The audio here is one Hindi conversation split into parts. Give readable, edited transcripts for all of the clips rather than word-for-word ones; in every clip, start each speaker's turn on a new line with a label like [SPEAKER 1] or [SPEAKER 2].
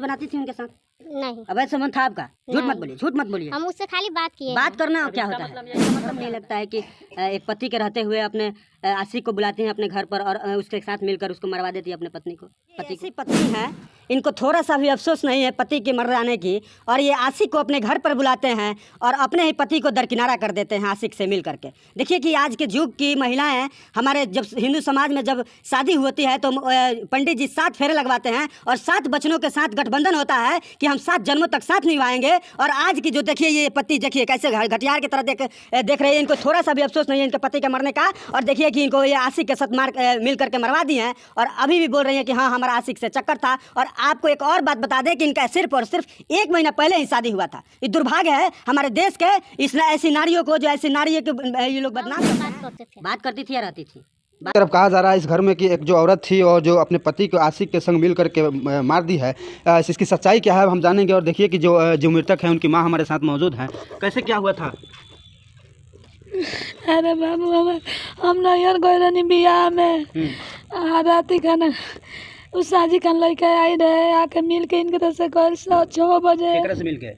[SPEAKER 1] बनाती थी उनके साथ?
[SPEAKER 2] नहीं।
[SPEAKER 1] अवैध संबंध था आपका? झूठ मत बोलिए, झूठ मत बोलिए।
[SPEAKER 2] हम उससे खाली बात किए।
[SPEAKER 1] बात करना क्या होता है? मतलब नहीं लगता है कि एक पति के रहते हुए अपने आशिक को बुलाती हैं अपने घर पर और उसके साथ मिलकर उसको मरवा देती है अपने पत्नी को। ऐसी पत्नी है, इनको थोड़ा सा भी अफसोस नहीं है पति के मर जाने की, और ये आशिक को अपने घर पर बुलाते हैं और अपने ही पति को दरकिनारा कर देते हैं आशिक से मिल करके। देखिए कि आज के युग की महिलाएं, हमारे जब हिंदू समाज में जब शादी होती है तो पंडित जी 7 फेरे लगवाते हैं और 7 वचनों के साथ गठबंधन होता है कि हम 7 जन्मों तक साथ निभाएंगे। और आज की जो देखिए ये पति देखिए कैसे घटियार की तरह देख रही है, इनको थोड़ा सा भी अफसोस नहीं है इनके पति के मरने का। और देखिए कि इनको ये आशिक के साथ मिल करके मरवा दिए हैं और अभी भी बोल रही हैं कि हाँ हमारा आशिक से चक्कर था। और आपको एक और बात बता दें कि इनका सिर्फ और सिर्फ 1 महीना पहले ही शादी हुआ था। ये दुर्भाग्य है हमारे देश के इस ऐसी नारियों को जो ऐसी नारियों के ये लोग बदनाम करते हैं। बात करती थी या रहती थी?
[SPEAKER 3] तरफ कहा जा रहा है इस घर में कि एक जो औरत थी और जो अपने पति को आशिक के संग मिल करके मार दी है। इसकी सच्चाई क्या है हम जानेंगे। और देखिए कि जो मृतक है उनकी माँ हमारे साथ मौजूद हैं। कैसे क्या हुआ था?
[SPEAKER 4] अरे बाबू हम नैहर गए रहनी बियाह में, राती खाना उस साजी खान लड़के आई रहे, आके मिल के इनके तरफ से कल 6 बजे
[SPEAKER 3] से मिल के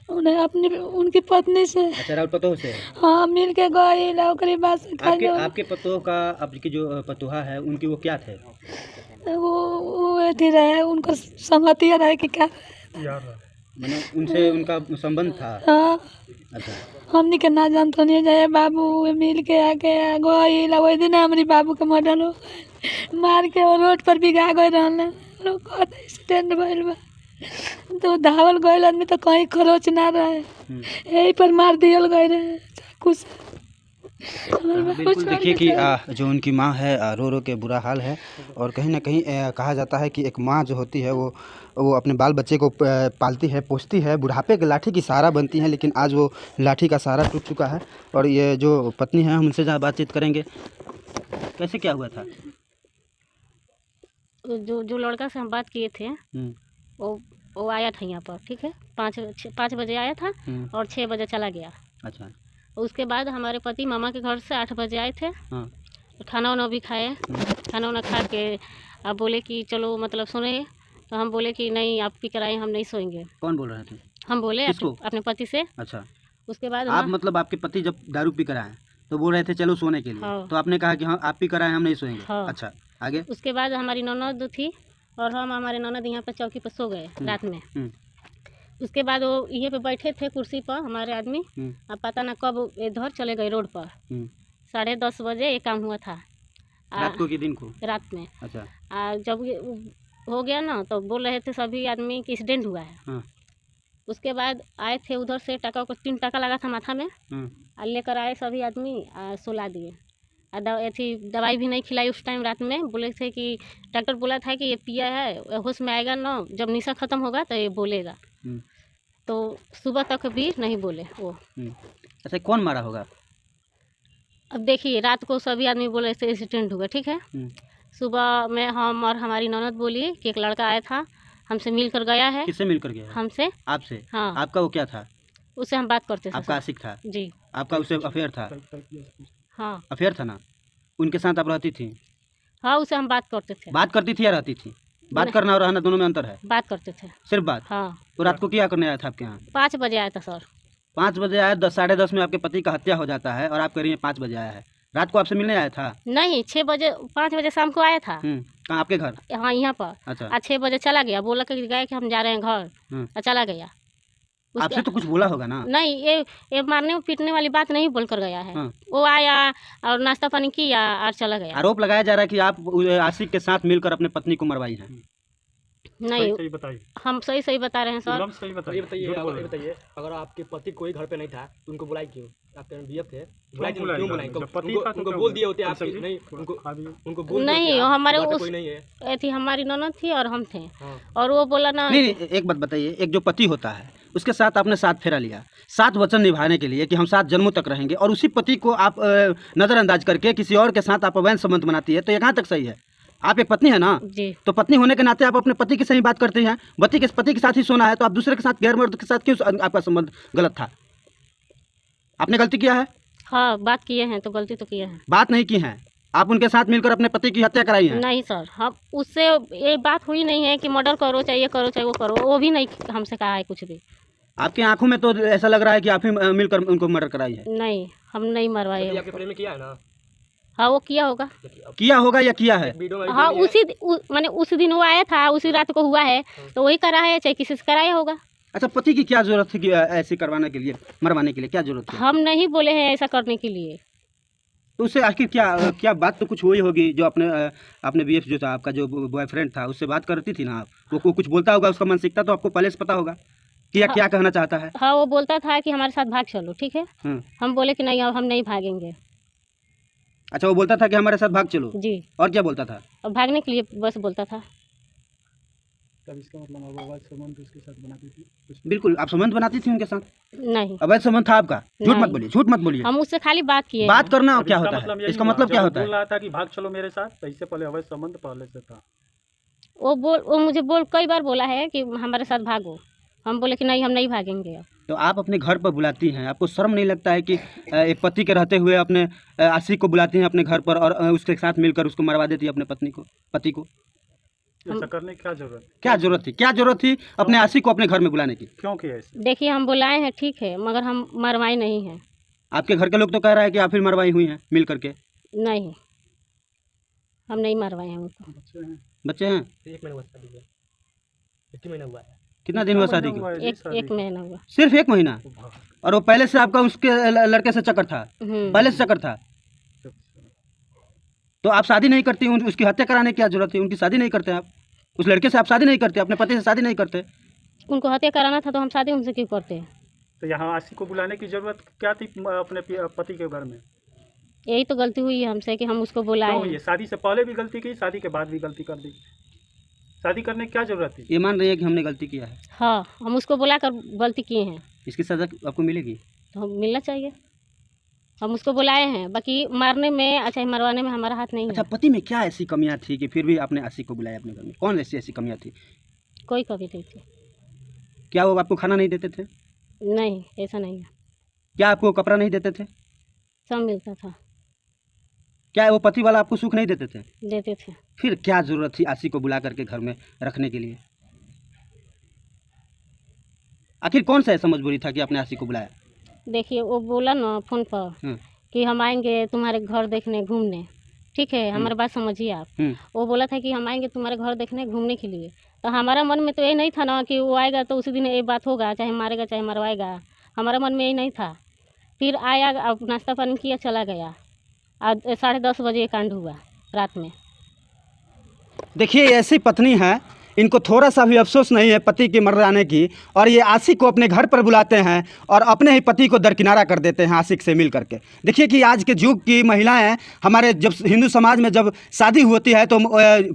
[SPEAKER 4] उन्हें अपनी उनकी पत्नी से।
[SPEAKER 3] अच्छा, राउत पतोह से?
[SPEAKER 4] हाँ, मिल के गई।
[SPEAKER 3] आपके पतोह का, आपकी जो पतोहा है उनकी वो क्या थे?
[SPEAKER 4] वो बैठी रहे, उनको संगतिया रहे कि क्या
[SPEAKER 3] मैंने उनसे उनका संबंध था?
[SPEAKER 4] हाँ।
[SPEAKER 3] अच्छा,
[SPEAKER 4] हमनी के ना जानते नहीं जाए बाबू मिल के आके गई। वही दिन हमारी बाबू के मर्डर हो मार के वो रोड पर भी गा गए रहने लोग स्टैंड भइल बा। तो धावल गए आदमी तो कहीं खरोच ना रहे, यही पर मार दियल गए रहे कुछ।
[SPEAKER 3] बिल्कुल देखिए कि जो उनकी माँ है रो रो के बुरा हाल है। और कहीं ना कहीं कहा जाता है कि एक माँ जो होती है वो अपने बाल बच्चे को पालती है, पोसती है, बुढ़ापे के लाठी की सहारा बनती है। लेकिन आज वो लाठी का सहारा टूट चुका है। और ये जो पत्नी है हम उनसे जहाँ बातचीत करेंगे। कैसे क्या हुआ था?
[SPEAKER 5] जो लड़का से हम बात किए थे वो आया था यहाँ पर, ठीक है, 5 बजे आया था और 6 बजे चला गया।
[SPEAKER 3] अच्छा।
[SPEAKER 5] उसके बाद हमारे पति मामा के घर से 8 बजे आए थे। हाँ। तो खाना वाना भी खाए, खाना वाना खा के अब बोले कि चलो मतलब सोने। तो हम बोले कि नहीं आप पी कर आए, हम नहीं सोएंगे।
[SPEAKER 3] कौन बोल रहे थे?
[SPEAKER 5] हम बोले अपने पति से।
[SPEAKER 3] अच्छा।
[SPEAKER 5] उसके बाद
[SPEAKER 3] आप मतलब आपके पति जब दारू पी कर आए तो बोल रहे थे चलो सोने के लिए? हाँ। तो आपने कहा कि हाँ आप पी कर आए, हम नहीं सोएंगे। हाँ। अच्छा, आगे? उसके बाद हमारी ननद थी और हमारे ननद यहाँ पर चौकी पर सो गए रात में। उसके बाद वो ये पे बैठे थे कुर्सी पर हमारे आदमी, अब पता ना कब इधर चले गए रोड पर। 10:30 बजे ये काम हुआ था। रात को कि दिन को? रात
[SPEAKER 5] में। अच्छा। जब हो गया ना तो बोल रहे थे सभी आदमी कि एक्सीडेंट हुआ है। हाँ। उसके बाद आए थे उधर से, टका को 3 टका लगा था माथा में, और लेकर आए सभी आदमी, सुला दिए। ऐसी दवाई भी नहीं खिलाई उस टाइम रात में। बोले थे कि डॉक्टर बोला था कि ये पिया है, होश में आएगा ना, जब निशा ख़त्म होगा तो ये बोलेगा। तो सुबह तक भी नहीं बोले वो।
[SPEAKER 3] अच्छा, कौन मारा होगा?
[SPEAKER 5] अब देखिए रात को सभी आदमी बोले से एक्सीडेंट हुआ, ठीक है। सुबह में हम और हमारी ननद बोली कि एक लड़का आया था हमसे मिल कर गया है।
[SPEAKER 3] किससे मिल कर गया?
[SPEAKER 5] हमसे।
[SPEAKER 3] आपसे?
[SPEAKER 5] हाँ।
[SPEAKER 3] आपका वो क्या था?
[SPEAKER 5] उससे हम बात करते थे।
[SPEAKER 3] आपका आशिक था?
[SPEAKER 5] जी।
[SPEAKER 3] आपका उससे अफेयर था?
[SPEAKER 5] हाँ,
[SPEAKER 3] अफेयर था ना? उनके साथ आप रहती थी?
[SPEAKER 5] हाँ, उससे हम बात करते थे।
[SPEAKER 3] बात करती थी या रहती थी? बात करना और रहना दोनों में अंतर है?
[SPEAKER 5] बात करते थे।
[SPEAKER 3] सिर्फ बात?
[SPEAKER 5] हाँ।
[SPEAKER 3] तो रात को क्या करने आया था आपके यहाँ?
[SPEAKER 5] 5 बजे आया था सर।
[SPEAKER 3] 5 बजे आया, 10 में आपके पति का हत्या हो जाता है और आप कह रही हैं 5 बजे आया है। रात को आपसे मिलने आया था?
[SPEAKER 5] नहीं, 6 बजे 5 बजे शाम को आया था।
[SPEAKER 3] कहाँ? आपके घर?
[SPEAKER 5] हाँ, यहाँ पर।
[SPEAKER 3] अच्छा।
[SPEAKER 5] 6 बजे चला गया, बोला कि गए कि हम जा रहे हैं घर, और चला गया।
[SPEAKER 3] आपसे तो कुछ बोला होगा ना?
[SPEAKER 5] नहीं, ये मारने पीटने वाली बात नहीं बोल कर गया है। हाँ। वो आया और नाश्ता पानी किया और चला गया।
[SPEAKER 3] आरोप लगाया जा रहा है कि आप आशिक के साथ मिलकर अपने पत्नी को मरवाई हैं।
[SPEAKER 5] नहीं, हम सही बता रहे हैं सर।
[SPEAKER 6] सही बताइए, अगर आपके पति कोई घर पे नहीं था तो उनको बुलाई क्यों? आपके बीएफ थे, बुलाई क्यों बुलाई? उनको बोल दिए होते आप नहीं, उनको बोल
[SPEAKER 5] नहीं, हमारे उस थी हमारी ननद थी और हम थे। हाँ। और वो बोला ना।
[SPEAKER 3] नहीं, एक बात बताइए, एक जो पति होता है उसके साथ आपने 7 फेरा लिया, 7 वचन निभाने के लिए कि हम 7 जन्मों तक रहेंगे, और उसी पति को आप नज़रअंदाज करके किसी और के साथ आप अवैध संबंध बनाती है, तो ये कहाँ तक सही है? आप एक पत्नी है ना
[SPEAKER 5] जी।
[SPEAKER 3] तो पत्नी होने के नाते आप अपने पति की सही बात करते हैं। पति के साथ ही सोना है तो आप दूसरे के साथ, गैर मर्द के साथ क्यों आपका संबंध गलत था? आपने गलती किया है?
[SPEAKER 5] हाँ, बात किए हैं तो गलती तो किए हैं।
[SPEAKER 3] बात नहीं की है आप उनके साथ मिलकर अपने पति की हत्या कराई है?
[SPEAKER 5] नहीं सर, हम उससे ये बात हुई नहीं है कि मर्डर करो, चाहे ये करो चाहे वो करो, वो भी नहीं हमसे कहा है कुछ भी।
[SPEAKER 3] आपकी आंखों में तो ऐसा लग रहा है कि आप ही मिलकर उनको मर्डर कराई है।
[SPEAKER 5] नहीं, हम नहीं मरवाए।
[SPEAKER 6] ये आपके प्रेम में किया है ना?
[SPEAKER 5] हाँ, वो किया होगा।
[SPEAKER 3] किया होगा या किया है?
[SPEAKER 5] हाँ, माने उस दिन वो आया था, उसी रात को हुआ है, तो वही करा है, चाहे किसी से कराया होगा।
[SPEAKER 3] अच्छा, पति की क्या जरूरत थी कि ऐसे करवाने के लिए, मरवाने के लिए क्या जरूरत थी?
[SPEAKER 5] हम नहीं बोले हैं ऐसा करने के लिए।
[SPEAKER 3] तो उससे आखिर क्या बात तो कुछ हुई होगी, जो अपने बीएफ जो था आपका, जो बॉयफ्रेंड था, उससे बात करती थी ना आप? वो कुछ बोलता होगा, उसका मानसिकता तो आपको पहले से पता होगा कि क्या कहना चाहता है।
[SPEAKER 5] हाँ, वो बोलता था कि हमारे साथ भाग चलो, ठीक है। हम बोले कि नहीं, अब हम नहीं भागेंगे।
[SPEAKER 3] अच्छा, वो बोलता था कि हमारे साथ भाग चलो
[SPEAKER 5] जी।
[SPEAKER 3] और क्या बोलता था?
[SPEAKER 5] अब भागने के लिए बस बोलता था।
[SPEAKER 6] तब इसका मतलब अब अवैध संबंध उसके साथ बनाती थी?
[SPEAKER 3] बिल्कुल, आप संबंध बनाती थी उनके साथ?
[SPEAKER 5] नहीं,
[SPEAKER 3] अवैध संबंध था आपका? झूठ मत बोलिए, झूठ मत बोलिए।
[SPEAKER 5] हम उससे खाली बात किए।
[SPEAKER 3] बात करना क्या होता है? इसका मतलब क्या होता है?
[SPEAKER 6] बोल रहा था कि भाग चलो मेरे साथ, तो इससे पहले अवैध संबंध पहले से था।
[SPEAKER 5] वो मुझे कई बार बोला है कि हमारे साथ भागो। हम बोले कि नहीं, हम नहीं भागेंगे। अब
[SPEAKER 3] तो आप अपने घर पर बुलाती हैं, आपको शर्म नहीं लगता है कि एक पति के रहते हुए अपने आशिक को बुलाती हैं अपने घर पर और उसके साथ मिलकर उसको मरवा देती है अपने पति को?
[SPEAKER 6] ऐसा करने की
[SPEAKER 3] क्या जरूरत थी अपने आशिक को अपने घर में बुलाने की?
[SPEAKER 6] क्यों किया ऐसे?
[SPEAKER 5] देखिए, हम बुलाए हैं ठीक है, मगर हम मरवाए नहीं हैं।
[SPEAKER 3] आपके घर के लोग तो कह रहा है कि आप फिर मरवाई हुई हैं मिल करके।
[SPEAKER 5] नहीं, हम नहीं मरवाए हैं उनको।
[SPEAKER 3] बच्चे हैं?
[SPEAKER 6] 1 महीना हुआ शादी को। 1 महीना हुआ है।
[SPEAKER 3] कितना दिन हुआ शादी को?
[SPEAKER 5] एक महीना हुआ।
[SPEAKER 3] सिर्फ 1 महीना? और वो पहले से आपका उसके लड़के से चक्कर था? पहले से चक्कर था? तो आप शादी नहीं करती, उसकी हत्या कराने की क्या जरूरत थी? उनकी शादी नहीं करते आप? उस लड़के से आप शादी नहीं करते, अपने पति से शादी नहीं करते?
[SPEAKER 5] उनको हत्या कराना था तो हम शादी उनसे क्यों करते हैं?
[SPEAKER 6] तो यहाँ आशिक को बुलाने की जरूरत क्या थी अपने पति के घर में?
[SPEAKER 5] यही तो गलती हुई है हमसे कि हम उसको बुलाए।
[SPEAKER 6] ये शादी से पहले भी गलती की, शादी के बाद भी गलती कर दी। शादी करने की क्या जरूरत थी?
[SPEAKER 3] ये मान रही है कि हमने गलती किया है?
[SPEAKER 5] हाँ, हम उसको बुलाकर गलती किए हैं।
[SPEAKER 3] इसकी सजा आपको मिलेगी?
[SPEAKER 5] तो हम मिलना चाहिए। हम उसको बुलाए हैं, बाकी मारने में अच्छा मरवाने में हमारा हाथ नहीं है।
[SPEAKER 3] अच्छा, पति में क्या ऐसी कमियां थी कि फिर भी आपने आशिक को बुलाया अपने घर में? कौन ऐसी कमियां थी?
[SPEAKER 5] कोई कमी नहीं थी।
[SPEAKER 3] क्या वो आपको खाना नहीं देते थे?
[SPEAKER 5] नहीं, ऐसा नहीं है।
[SPEAKER 3] क्या आपको कपड़ा नहीं देते थे?
[SPEAKER 5] सब मिलता था।
[SPEAKER 3] क्या वो पति वाला आपको सुख नहीं देते थे?
[SPEAKER 5] देते थे।
[SPEAKER 3] फिर क्या जरूरत थी आशिक को बुला करके घर में रखने के लिए? आखिर कौन सा ऐसा मजबूरी था कि आपने आशिक को बुलाया?
[SPEAKER 5] देखिए, वो बोला ना फोन पर कि हम आएंगे तुम्हारे घर देखने घूमने, ठीक है, हमारी बात समझिए आप। वो बोला था कि हम आएंगे तुम्हारे घर देखने घूमने के लिए, तो हमारा मन में तो ये नहीं था ना कि वो आएगा तो उसी दिन ये बात होगा, चाहे मारेगा चाहे मरवाएगा। हमारा मन में यही नहीं था। फिर आया, अब नाश्ता पानी किया, चला गया। आज 10:30 बजे कांड हुआ रात में।
[SPEAKER 3] देखिए, ऐसी पत्नी है, इनको थोड़ा सा भी अफसोस नहीं है पति के मर जाने की, और ये आशिक को अपने घर पर बुलाते हैं और अपने ही पति को दरकिनारा कर देते हैं आशिक से मिल करके। देखिए कि आज के युग की महिलाएं, हमारे जब हिंदू समाज में जब शादी होती है तो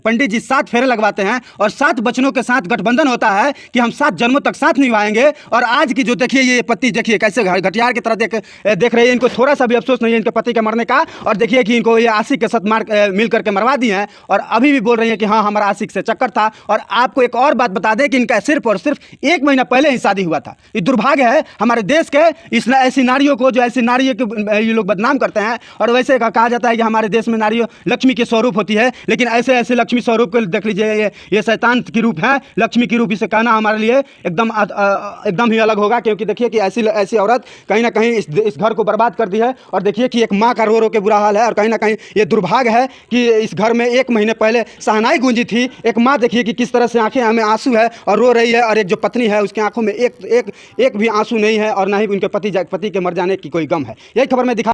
[SPEAKER 3] पंडित जी 7 फेरे लगवाते हैं और 7 वचनों के साथ गठबंधन होता है कि हम 7 जन्मों तक साथ निभाएंगे। और आज की जो देखिए ये पति, देखिए कैसे घटियार की तरह देख रही है, इनको थोड़ा सा भी अफसोस नहीं है इनके पति के मरने का। और देखिए कि इनको ये आशिक के साथ मिल करके मरवा दिए हैं और अभी भी बोल रही है कि हाँ, हमारा आशिक से चक्कर था। और आपको एक और बात बता दें कि इनका सिर्फ और सिर्फ 1 महीना पहले ही शादी हुआ था। ये दुर्भाग्य है हमारे देश के इस ऐसी नारियों को, जो ऐसी नारियों के ये लोग बदनाम करते हैं। और वैसे कहा जाता है कि हमारे देश में नारियों लक्ष्मी के स्वरूप होती है, लेकिन ऐसे लक्ष्मी स्वरूप को देख लीजिए, ये शैतान की रूप है। लक्ष्मी की रूप इसे कहना हमारे लिए एकदम ही अलग होगा, क्योंकि देखिए कि ऐसी औरत कहीं ना कहीं इस घर को बर्बाद कर दी है। और देखिए कि एक माँ का रो के बुरा हाल है। और कहीं ना कहीं ये दुर्भाग्य है कि इस घर में 1 महीने पहले शहनाई गूंजी थी। एक माँ देखिए कि किस तरह से आंखें में आंसू है और रो रही है, और एक जो पत्नी है उसकी आंखों में एक भी आंसू नहीं है और ना ही उनके पति के मर जाने की कोई गम है। यही खबर मैं दिखा